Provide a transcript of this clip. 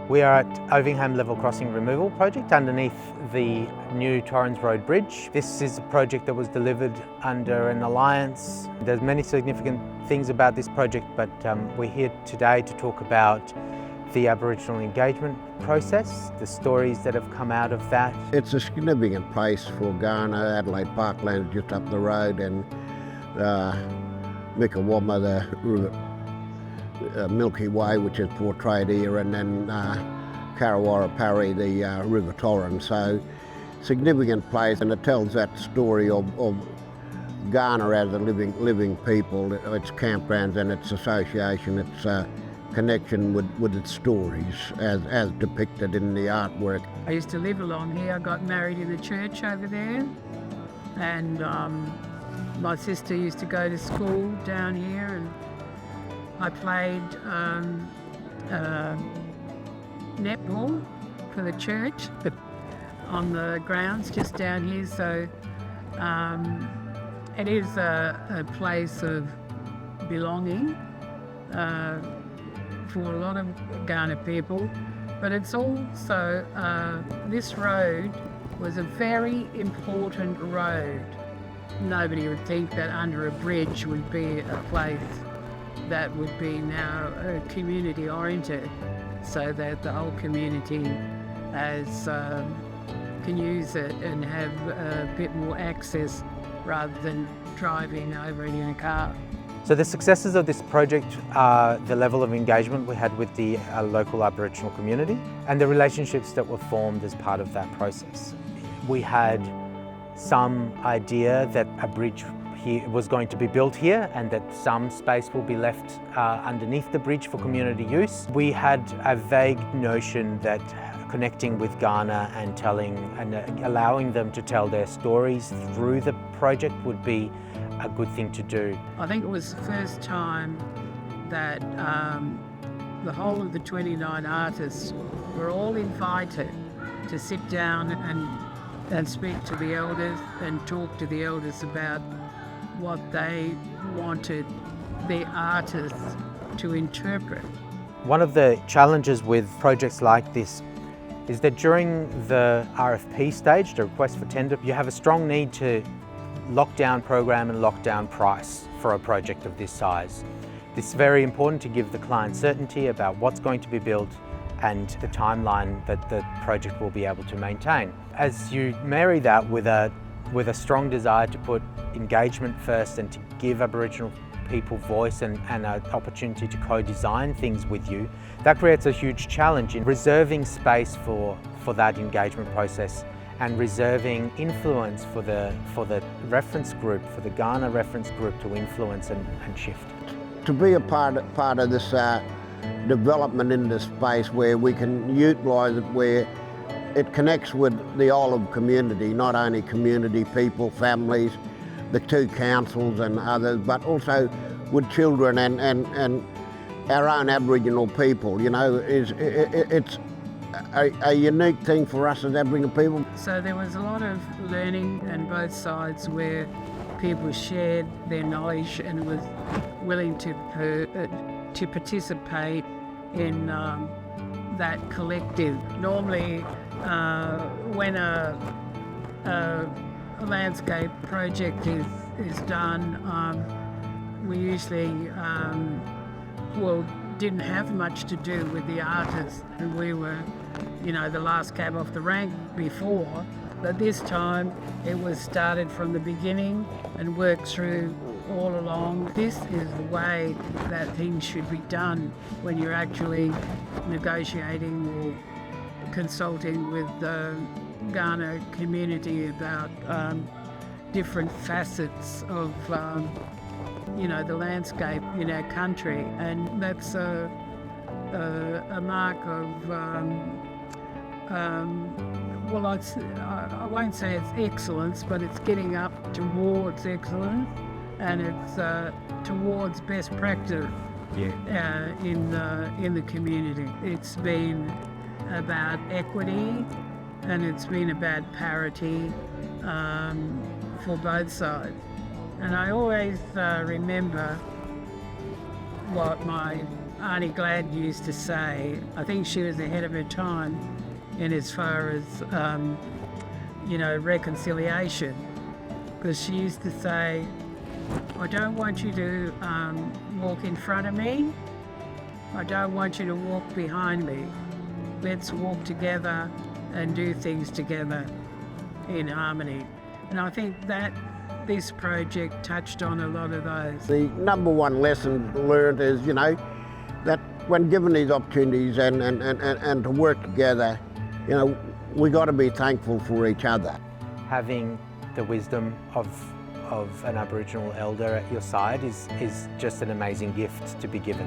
We are at Ovingham Level Crossing Removal Project underneath the new Torrens Road Bridge. This is a project that was delivered under an alliance. There's many significant things about this project, but we're here today to talk about the Aboriginal engagement process, the stories that have come out of that. It's a significant place for Kaurna. Adelaide Parkland just up the road, and Mikawama, the Milky Way, which is portrayed here, and then Kaurna, the River Torrens. So significant place, and it tells that story of Kaurna as a living people, its campgrounds and its association, its connection with its stories as depicted in the artwork. I used to live along here. I got married in the church over there, and my sister used to go to school down here, and I played netball for the church on the grounds just down here. So it is a place of belonging for a lot of Kaurna people, but it's also, this road was a very important road. Nobody would think that under a bridge would be a place that would be now community oriented, so that the whole community can use it and have a bit more access rather than driving over it in a car. So the successes of this project are the level of engagement we had with the local Aboriginal community and the relationships that were formed as part of that process. We had some idea that a bridge here was going to be built here and that some space will be left underneath the bridge for community use. We had a vague notion that connecting with Kaurna and telling and allowing them to tell their stories through the project would be a good thing to do. I think it was the first time that the whole of the 29 artists were all invited to sit down and speak to the elders and talk to the elders about what they wanted the artists to interpret. One of the challenges with projects like this is that during the RFP stage, the request for tender, you have a strong need to lock down program and lock down price for a project of this size. It's very important to give the client certainty about what's going to be built and the timeline that the project will be able to maintain. As you marry that with a strong desire to put engagement first and to give Aboriginal people voice and an opportunity to co-design things with you, that creates a huge challenge in reserving space for that engagement process and reserving influence for the reference group, for the Kaurna Reference Group to influence and shift. To be a part of this development in this space where we can utilise it, where it connects with the olive community, not only community people, families, the two councils and others, but also with children and our own Aboriginal people. You know, it's a unique thing for us as Aboriginal people. So there was a lot of learning on both sides where people shared their knowledge and was willing to participate in that collective. Normally, when a landscape project is done, we usually didn't have much to do with the artists. We were, the last cab off the rank before, but this time it was started from the beginning and worked through all along. This is the way that things should be done when you're actually negotiating or consulting with the Kaurna community about different facets of the landscape in our country, and that's a mark of I won't say it's excellence, but it's getting up towards excellence, and it's towards best practice in the community. It's been about equity, and it's been about parity for both sides. And I always remember what my Auntie Glad used to say. I think she was ahead of her time in as far as, reconciliation. Because she used to say, I don't want you to walk in front of me. I don't want you to walk behind me. Let's walk together and do things together in harmony. And I think that this project touched on a lot of those. The number one lesson learned is, that when given these opportunities and to work together, we got to be thankful for each other. Having the wisdom of an Aboriginal elder at your side is just an amazing gift to be given.